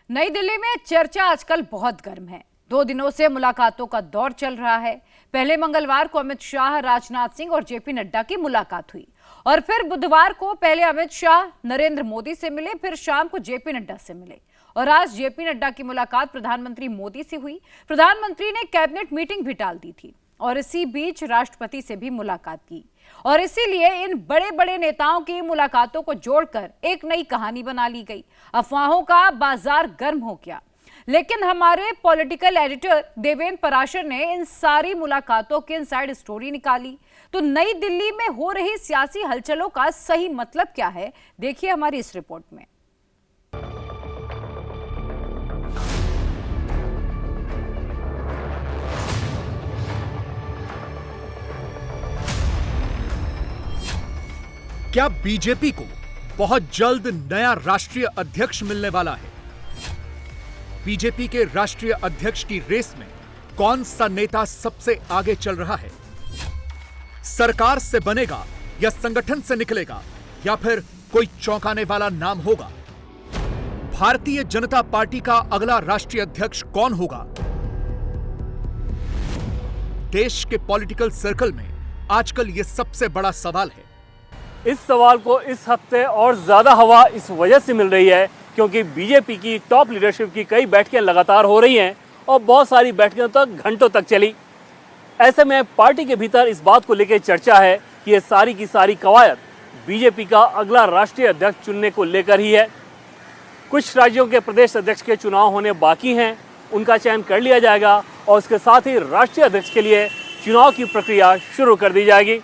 नई दिल्ली में चर्चा आजकल बहुत गर्म है। 2 दिनों से मुलाकातों का दौर चल रहा है। पहले मंगलवार को अमित शाह, राजनाथ सिंह और जेपी नड्डा की मुलाकात हुई और फिर बुधवार को पहले अमित शाह नरेंद्र मोदी से मिले, फिर शाम को जेपी नड्डा से मिले और आज जेपी नड्डा की मुलाकात प्रधानमंत्री मोदी से हुई। प्रधानमंत्री ने कैबिनेट मीटिंग भी टाल दी थी और इसी बीच राष्ट्रपति से भी मुलाकात की और इसीलिए इन बड़े बड़े नेताओं की मुलाकातों को जोड़कर एक नई कहानी बना ली गई। अफवाहों का बाजार गर्म हो गया, लेकिन हमारे पॉलिटिकल एडिटर देवेंद्र पराशर ने इन सारी मुलाकातों की इनसाइड स्टोरी निकाली। तो नई दिल्ली में हो रही सियासी हलचलों का सही मतलब क्या है, देखिए हमारी इस रिपोर्ट में। क्या बीजेपी को बहुत जल्द नया राष्ट्रीय अध्यक्ष मिलने वाला है? बीजेपी के राष्ट्रीय अध्यक्ष की रेस में कौन सा नेता सबसे आगे चल रहा है? सरकार से बनेगा या संगठन से निकलेगा या फिर कोई चौंकाने वाला नाम होगा? भारतीय जनता पार्टी का अगला राष्ट्रीय अध्यक्ष कौन होगा? देश के पॉलिटिकल सर्कल में आजकल यह सबसे बड़ा सवाल है। इस सवाल को इस हफ्ते और ज्यादा हवा इस वजह से मिल रही है क्योंकि बीजेपी की टॉप लीडरशिप की कई बैठकें लगातार हो रही हैं और बहुत सारी बैठकें तक घंटों तक चली। ऐसे में पार्टी के भीतर इस बात को लेकर चर्चा है कि ये सारी की सारी कवायद बीजेपी का अगला राष्ट्रीय अध्यक्ष चुनने को लेकर ही है। कुछ राज्यों के प्रदेश अध्यक्ष के चुनाव होने बाकी हैं, उनका चयन कर लिया जाएगा और उसके साथ ही राष्ट्रीय अध्यक्ष के लिए चुनाव की प्रक्रिया शुरू कर दी जाएगी।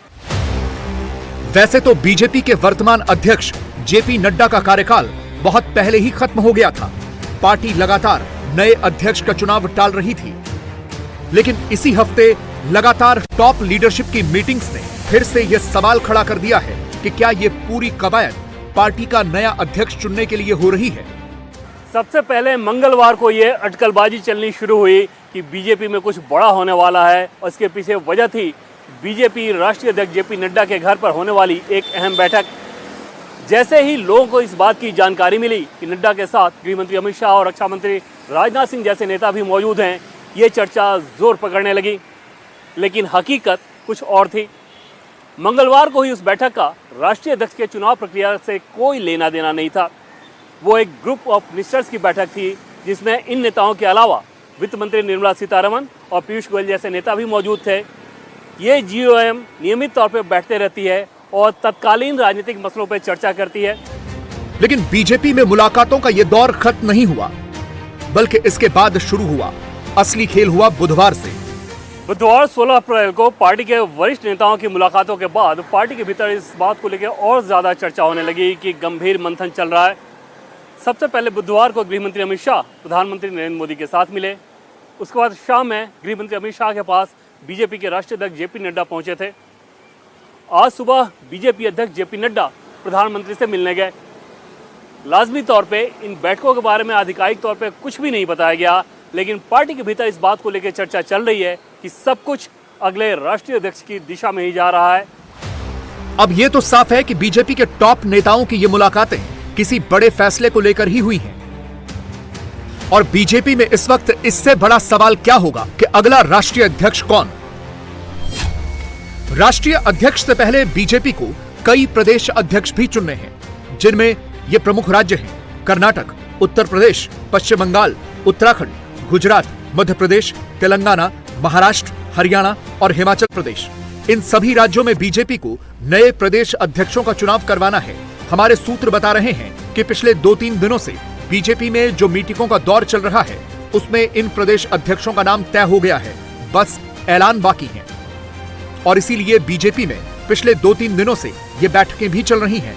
वैसे तो बीजेपी के वर्तमान अध्यक्ष जेपी नड्डा का कार्यकाल बहुत पहले ही खत्म हो गया था। पार्टी लगातार नए अध्यक्ष का चुनाव टाल रही थी, लेकिन इसी हफ्ते लगातार टॉप लीडरशिप की मीटिंग्स ने फिर से यह सवाल खड़ा कर दिया है कि क्या यह पूरी कवायद पार्टी का नया अध्यक्ष चुनने के लिए हो रही है। सबसे पहले मंगलवार को यह अटकलबाजी चलनी शुरू हुई कि बीजेपी में कुछ बड़ा होने वाला है और इसके पीछे वजह थी बीजेपी राष्ट्रीय अध्यक्ष जेपी नड्डा के घर पर होने वाली एक अहम बैठक। जैसे ही लोगों को इस बात की जानकारी मिली कि नड्डा के साथ गृह मंत्री अमित शाह और रक्षा मंत्री राजनाथ सिंह जैसे नेता भी मौजूद हैं, ये चर्चा जोर पकड़ने लगी। लेकिन हकीकत कुछ और थी। मंगलवार को ही उस बैठक का राष्ट्रीय अध्यक्ष के चुनाव प्रक्रिया से कोई लेना देना नहीं था। वो एक ग्रुप ऑफ मिनिस्टर्स की बैठक थी जिसमें इन नेताओं के अलावा वित्त मंत्री निर्मला सीतारमण और पीयूष गोयल जैसे नेता भी मौजूद थे। ये जीओएम नियमित तौर पर बैठते रहती है और तत्कालीन राजनीतिक मसलों पर चर्चा करती है। लेकिन बीजेपी में मुलाकातों का यह दौर खत्म नहीं हुआ, बल्कि इसके बाद शुरू हुआ। असली खेल हुआ बुधवार से। बुधवार 16 अप्रैल को पार्टी के वरिष्ठ नेताओं की मुलाकातों के बाद पार्टी के भीतर इस बात को लेकर और ज्यादा चर्चा होने लगी कि गंभीर मंथन चल रहा है। सबसे पहले बुधवार को गृह मंत्री अमित शाह प्रधानमंत्री नरेंद्र मोदी के साथ मिले। उसके बाद शाम में गृह मंत्री अमित शाह के पास बीजेपी के राष्ट्रीय अध्यक्ष जेपी नड्डा पहुंचे थे। आज सुबह बीजेपी अध्यक्ष जेपी नड्डा प्रधानमंत्री से मिलने गए। लाजमी तौर पे इन बैठकों के बारे में आधिकारिक तौर पे कुछ भी नहीं बताया गया, लेकिन पार्टी के भीतर इस बात को लेकर चर्चा चल रही है कि सब कुछ अगले राष्ट्रीय अध्यक्ष की दिशा में ही जा रहा है। अब यह तो साफ है कि बीजेपी के टॉप नेताओं की ये मुलाकातें किसी बड़े फैसले को लेकर ही हुई हैं। और बीजेपी में इस वक्त इससे बड़ा सवाल क्या होगा कि अगला राष्ट्रीय अध्यक्ष कौन? राष्ट्रीय अध्यक्ष से पहले बीजेपी को कई प्रदेश अध्यक्ष भी चुनने हैं, जिनमें ये प्रमुख राज्य हैं कर्नाटक, उत्तर प्रदेश, पश्चिम बंगाल, उत्तराखंड, गुजरात, मध्य प्रदेश, तेलंगाना, महाराष्ट्र, हरियाणा और हिमाचल प्रदेश। इन सभी राज्यों में बीजेपी को नए प्रदेश अध्यक्षों का चुनाव करवाना है। हमारे सूत्र बता रहे हैं कि पिछले 2-3 दिनों से बीजेपी में जो मीटिंगों का दौर चल रहा है, उसमें इन प्रदेश अध्यक्षों का नाम तय हो गया है, बस ऐलान बाकी है। और इसीलिए बीजेपी में पिछले 2-3 दिनों से ये बैठकें भी चल रही हैं।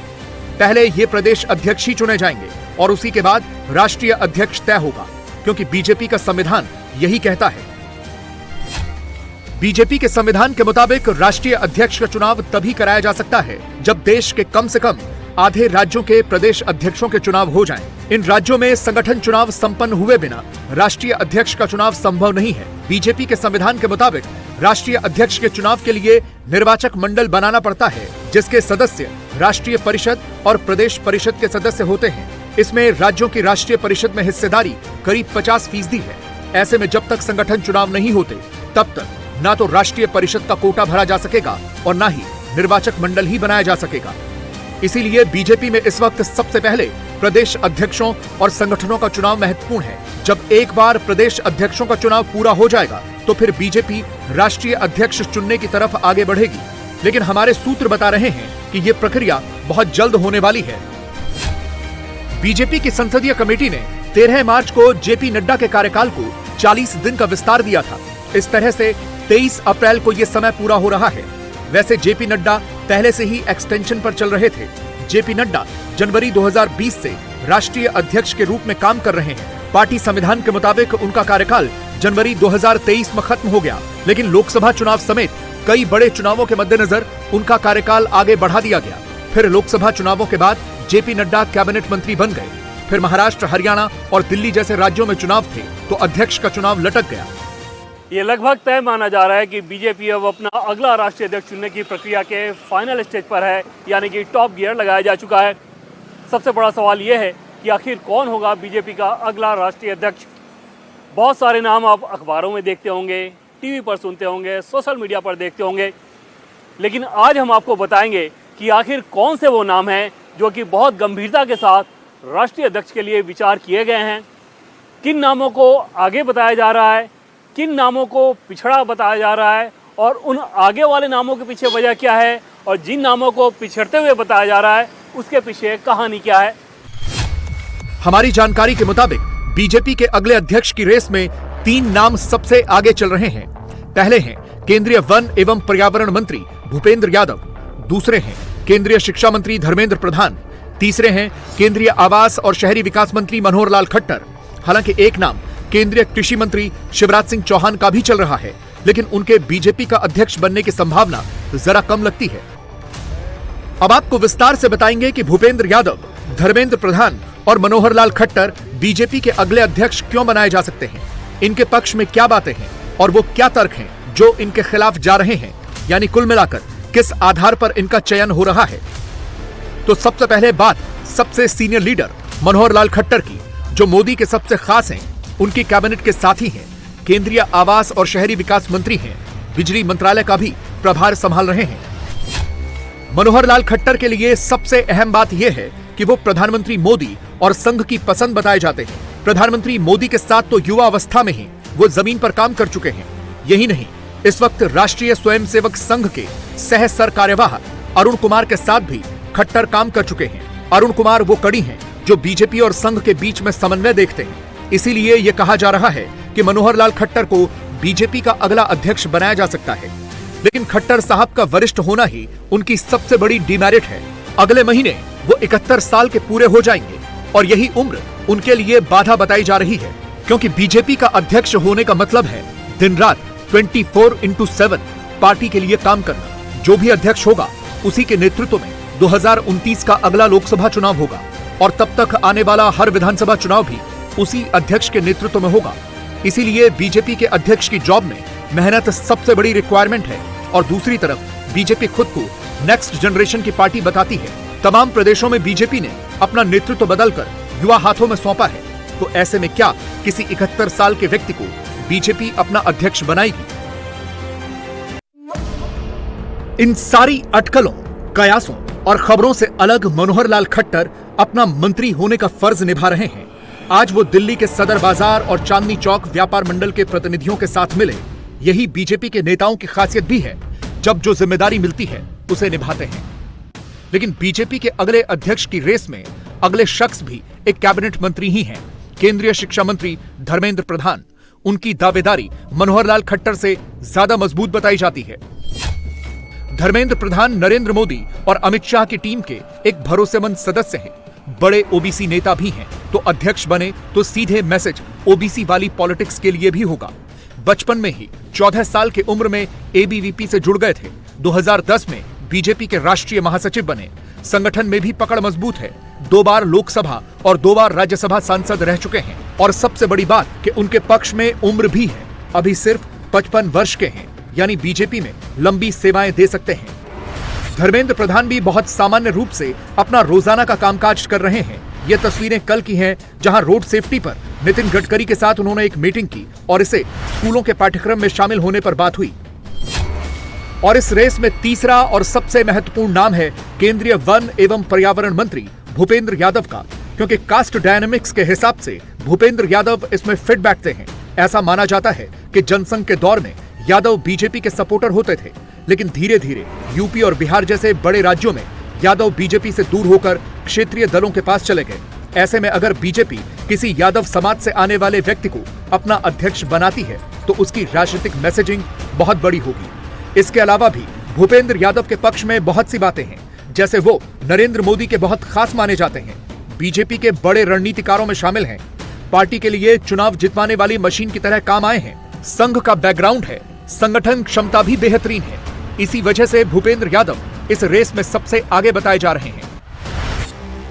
पहले ये प्रदेश अध्यक्ष ही चुने जाएंगे और उसी के बाद राष्ट्रीय अध्यक्ष तय होगा, क्योंकि बीजेपी का संविधान यही कहता है। बीजेपी के संविधान के मुताबिक राष्ट्रीय अध्यक्ष का चुनाव तभी कराया जा सकता है जब देश के कम से कम आधे राज्यों के प्रदेश अध्यक्षों के चुनाव हो जाएं। इन राज्यों में संगठन चुनाव संपन्न हुए बिना राष्ट्रीय अध्यक्ष का चुनाव संभव नहीं है। बीजेपी के संविधान के मुताबिक राष्ट्रीय अध्यक्ष के चुनाव के लिए निर्वाचक मंडल बनाना पड़ता है, जिसके सदस्य राष्ट्रीय परिषद और प्रदेश परिषद के सदस्य होते हैं। इसमें राज्यों की राष्ट्रीय परिषद में हिस्सेदारी करीब 50% है। ऐसे में जब तक संगठन चुनाव नहीं होते तब तक ना तो राष्ट्रीय परिषद का कोटा भरा जा सकेगा और ना ही निर्वाचक मंडल ही बनाया जा सकेगा। इसीलिए बीजेपी में इस वक्त सबसे पहले प्रदेश अध्यक्षों और संगठनों का चुनाव महत्वपूर्ण है। जब एक बार प्रदेश अध्यक्षों का चुनाव पूरा हो जाएगा तो फिर बीजेपी राष्ट्रीय अध्यक्ष चुनने की तरफ आगे बढ़ेगी। लेकिन हमारे सूत्र बता रहे हैं कि यह प्रक्रिया बहुत जल्द होने वाली है। बीजेपी की संसदीय कमेटी ने 13 मार्च को जेपी नड्डा के कार्यकाल को 40 दिन का विस्तार दिया था। इस तरह से 23 अप्रैल को यह समय पूरा हो रहा है। वैसे जेपी नड्डा पहले से ही एक्सटेंशन पर चल रहे थे। जेपी नड्डा जनवरी 2020 से राष्ट्रीय अध्यक्ष के रूप में काम कर रहे हैं। पार्टी संविधान के मुताबिक उनका कार्यकाल जनवरी 2023 में खत्म हो गया, लेकिन लोकसभा चुनाव समेत कई बड़े चुनावों के मद्देनजर उनका कार्यकाल आगे बढ़ा दिया गया। फिर लोकसभा चुनावों के बाद जेपी नड्डा कैबिनेट मंत्री बन गए। फिर महाराष्ट्र, हरियाणा और दिल्ली जैसे राज्यों में चुनाव थे तो अध्यक्ष का चुनाव लटक गया। ये लगभग तय माना जा रहा है कि बीजेपी अब अपना अगला राष्ट्रीय अध्यक्ष चुनने की प्रक्रिया के फाइनल स्टेज पर है, यानी कि टॉप गियर लगाया जा चुका है। सबसे बड़ा सवाल ये है कि आखिर कौन होगा बीजेपी का अगला राष्ट्रीय अध्यक्ष। बहुत सारे नाम आप अखबारों में देखते होंगे, टीवी पर सुनते होंगे, सोशल मीडिया पर देखते होंगे, लेकिन आज हम आपको बताएंगे कि आखिर कौन से वो नाम हैं जो कि बहुत गंभीरता के साथ राष्ट्रीय अध्यक्ष के लिए विचार किए गए हैं। किन नामों को आगे बताया जा रहा है, किन नामों को पिछड़ा बताया जा रहा है और उन आगे वाले नामों के पीछे वजह क्या है, और जिन नामों को पिछड़ते हुए बताया जा रहा है उसके पीछे कहानी क्या है। हमारी जानकारी के मुताबिक बीजेपी के अगले अध्यक्ष की रेस में 3 नाम सबसे आगे चल रहे हैं। पहले हैं केंद्रीय वन एवं पर्यावरण मंत्री भूपेंद्र यादव, दूसरे हैं केंद्रीय शिक्षा मंत्री धर्मेंद्र प्रधान, तीसरे हैं केंद्रीय आवास और शहरी विकास मंत्री मनोहर लाल खट्टर। हालांकि एक नाम केंद्रीय कृषि मंत्री शिवराज सिंह चौहान का भी चल रहा है, लेकिन उनके बीजेपी का अध्यक्ष बनने की संभावना जरा कम लगती है। अब आपको विस्तार से बताएंगे कि भूपेंद्र यादव, धर्मेंद्र प्रधान और मनोहर लाल खट्टर बीजेपी के अगले अध्यक्ष क्यों बनाए जा सकते हैं, इनके पक्ष में क्या बातें हैं और वो क्या तर्क हैं जो इनके खिलाफ जा रहे हैं, यानी कुल मिलाकर किस आधार पर इनका चयन हो रहा है। तो सबसे पहले बात सबसे सीनियर लीडर मनोहर लाल खट्टर की, जो मोदी के सबसे खास हैं, उनकी कैबिनेट के साथी हैं, केंद्रीय आवास और शहरी विकास मंत्री हैं, बिजली मंत्रालय का भी प्रभार संभाल रहे हैं। मनोहर लाल खट्टर के लिए सबसे अहम बात यह है कि वो प्रधानमंत्री मोदी और संघ की पसंद बताए जाते हैं। प्रधानमंत्री मोदी के साथ तो युवा अवस्था में ही वो जमीन पर काम कर चुके हैं। यही नहीं, इस वक्त राष्ट्रीय स्वयंसेवक संघ के सह सर कार्यवाह अरुण कुमार के साथ भी खट्टर काम कर चुके हैं। अरुण कुमार वो कड़ी हैं जो बीजेपी और संघ के बीच में समन्वय देखते हैं। इसीलिए ये कहा जा रहा है कि मनोहर लाल खट्टर को बीजेपी का अगला अध्यक्ष बनाया जा सकता है। लेकिन खट्टर साहब का वरिष्ठ होना ही उनकी सबसे बड़ी डिमेरिट है। अगले महीने वो 71 साल के पूरे हो जाएंगे और यही उम्र उनके लिए बाधा बताई जा रही है, क्योंकि बीजेपी का अध्यक्ष होने का मतलब है दिन रात 24/7 पार्टी के लिए काम करना। जो भी अध्यक्ष होगा उसी के नेतृत्व में 2029 का अगला लोकसभा चुनाव होगा और तब तक आने वाला हर विधानसभा चुनाव भी उसी अध्यक्ष के नेतृत्व में होगा। इसीलिए बीजेपी के अध्यक्ष की जॉब में मेहनत सबसे बड़ी रिक्वायरमेंट है और दूसरी तरफ बीजेपी खुद को नेक्स्ट जनरेशन की पार्टी बताती है। तमाम प्रदेशों में बीजेपी ने अपना नेतृत्व बदलकर युवा हाथों में सौंपा है। तो ऐसे में क्या किसी 71 साल के व्यक्ति को बीजेपी अपना अध्यक्ष बनाएगी? इन सारी अटकलों, कयासों और खबरों से अलग मनोहर लाल खट्टर अपना मंत्री होने का फर्ज निभा रहे हैं। आज वो दिल्ली के सदर बाजार और चांदनी चौक व्यापार मंडल के प्रतिनिधियों के साथ मिले। यही बीजेपी के नेताओं की खासियत भी है, जब जो जिम्मेदारी मिलती है उसे निभाते हैं। लेकिन बीजेपी के अगले अध्यक्ष की रेस में अगले शख्स भी एक कैबिनेट मंत्री ही हैं, केंद्रीय शिक्षा मंत्री धर्मेंद्र प्रधान। उनकी दावेदारी मनोहर लाल खट्टर से ज्यादा मजबूत बताई जाती है। धर्मेंद्र प्रधान नरेंद्र मोदी और अमित शाह की टीम के एक भरोसेमंद सदस्य हैं। बड़े ओबीसी नेता भी हैं, तो अध्यक्ष बने तो सीधे मैसेज ओबीसी वाली पॉलिटिक्स के लिए भी होगा। बचपन में ही 14 साल की उम्र में एबीवीपी से जुड़ गए थे। 2010 में बीजेपी के राष्ट्रीय महासचिव बने। संगठन में भी पकड़ मजबूत है। 2 बार लोकसभा और 2 बार राज्यसभा सांसद रह चुके हैं। और सबसे बड़ी बात कि उनके पक्ष में उम्र भी है, अभी सिर्फ 55 वर्ष के हैं, यानी बीजेपी में लंबी सेवाएं दे सकते हैं। धर्मेंद्र प्रधान भी बहुत सामान्य रूप से अपना रोजाना का कामकाज कर रहे हैं। ये तस्वीरें कल की हैं, जहां रोड सेफ्टी पर नितिन गडकरी के साथ उन्होंने एक मीटिंग की और इसे स्कूलों के पाठ्यक्रम में शामिल होने पर बात हुई। और इस रेस में तीसरा और सबसे महत्वपूर्ण नाम है केंद्रीय वन एवं पर्यावरण मंत्री भूपेंद्र यादव का, क्योंकि कास्ट डायनेमिक्स के हिसाब से भूपेंद्र यादव इसमें फिट बैठते हैं। ऐसा माना जाता है कि जनसंघ के दौर में यादव बीजेपी के सपोर्टर होते थे, लेकिन धीरे धीरे यूपी और बिहार जैसे बड़े राज्यों में यादव बीजेपी से दूर होकर क्षेत्रीय दलों के पास चले गए। ऐसे में अगर बीजेपी किसी यादव समाज से आने वाले व्यक्ति को अपना अध्यक्ष बनाती है तो उसकी राजनीतिक मैसेजिंग बहुत बड़ी होगी। इसके अलावा भी भूपेंद्र यादव के पक्ष में बहुत सी बातें हैं, जैसे वो नरेंद्र मोदी के बहुत खास माने जाते हैं, बीजेपी के बड़े रणनीतिकारों में शामिल हैं, पार्टी के लिए चुनाव जितवाने वाली मशीन की तरह काम आए हैं, संघ का बैकग्राउंड है, संगठन क्षमता भी बेहतरीन है। इसी वजह से भूपेंद्र यादव इस रेस में सबसे आगे बताए जा रहे हैं।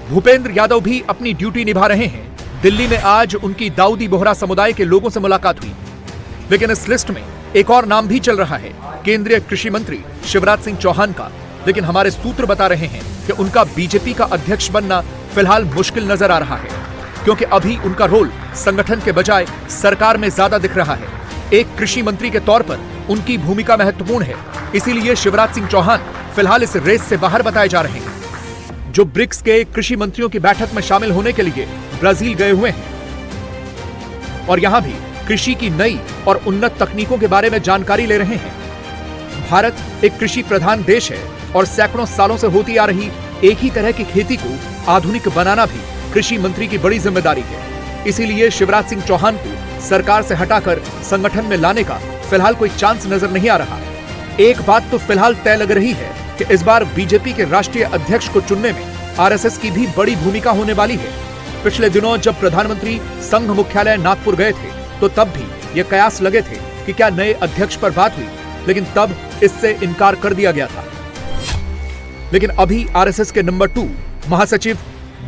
भूपेंद्र यादव भी अपनी ड्यूटी निभा रहे हैं। दिल्ली में आज उनकी दाऊदी बोहरा समुदाय के लोगों से मुलाकात हुई, लेकिन इस लिस्ट में एक और नाम भी चल रहा है, केंद्रीय कृषि मंत्री शिवराज सिंह चौहान का। लेकिन हमारे सूत्र बता रहे हैं कि उनका बीजेपी का अध्यक्ष बनना फिलहाल मुश्किल नजर आ रहा है, क्योंकि अभी उनका रोल संगठन के बजाय सरकार में ज्यादा दिख रहा है। एक कृषि मंत्री के तौर पर उनकी भूमिका महत्वपूर्ण है, इसीलिए शिवराज सिंह चौहान फिलहाल इस रेस से बाहर बताए जा रहे हैं, जो ब्रिक्स के कृषि मंत्रियों की बैठक में शामिल होने के लिए ब्राजील गए हुए हैं और यहां भी कृषि की नई और उन्नत तकनीकों के बारे में जानकारी ले रहे हैं। भारत एक कृषि प्रधान देश है और सैकड़ों सालों से होती आ रही एक ही तरह की खेती को आधुनिक बनाना भी कृषि मंत्री की बड़ी जिम्मेदारी है। इसीलिए शिवराज सिंह चौहान को सरकार से हटाकर संगठन में लाने का फिलहाल कोई चांस नजर नहीं आ रहा। एक बात तो फिलहाल तय लग रही है कि इस बार बीजेपी के राष्ट्रीय अध्यक्ष को चुनने में आरएसएस की भी बड़ी भूमिका होने वाली है। पिछले दिनों जब प्रधानमंत्री संघ मुख्यालय नागपुर गए थे तो तब भी ये कयास लगे थे कि क्या नए अध्यक्ष पर बात हुई, लेकिन तब इससे इनकार कर दिया गया था। लेकिन अभी आरएसएस के नंबर 2 महासचिव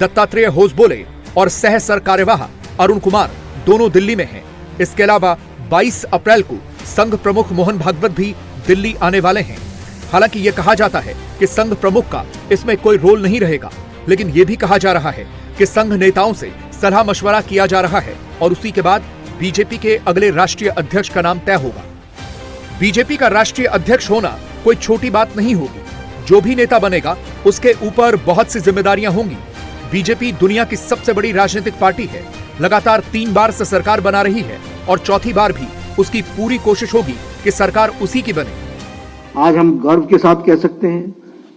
दत्तात्रेय होसबोले और सह सरकार्यवाह अरुण कुमार दोनों दिल्ली में हैं। इसके अलावा 22 अप्रैल को संघ प्रमुख मोहन भागवत भी दिल्ली आने वाले हैं। हालांकि यह कहा जाता है कि संघ प्रमुख का इसमें कोई रोल नहीं रहेगा, लेकिन यह भी कहा जा रहा है कि संघ नेताओं से सलाह मशवरा किया जा रहा है और उसी के बाद बीजेपी के अगले राष्ट्रीय अध्यक्ष का नाम तय होगा। बीजेपी का राष्ट्रीय अध्यक्ष होना कोई छोटी बात नहीं होगी। जो भी नेता बनेगा उसके ऊपर बहुत सी जिम्मेदारियां होंगी। बीजेपी दुनिया की सबसे बड़ी राजनीतिक पार्टी है, लगातार 3 बार से सरकार बना रही है और चौथी बार भी उसकी पूरी कोशिश होगी कि सरकार उसी की बने। आज हम गर्व के साथ कह सकते हैं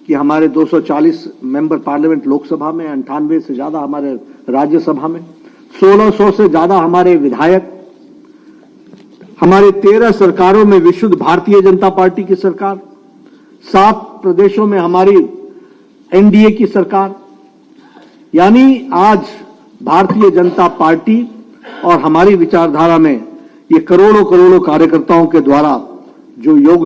कि हमारे 240 मेंबर पार्लियामेंट लोकसभा में, 98 से ज्यादा हमारे राज्यसभा में, 1600 से ज्यादा हमारे विधायक, हमारे 13 सरकारों में विशुद्ध भारतीय जनता पार्टी की सरकार, 7 प्रदेशों में हमारी एनडीए की सरकार, यानी आज भारतीय जनता पार्टी और हमारी विचारधारा में ये करोड़ों करोड़ों कार्यकर्ताओं के द्वारा जो योग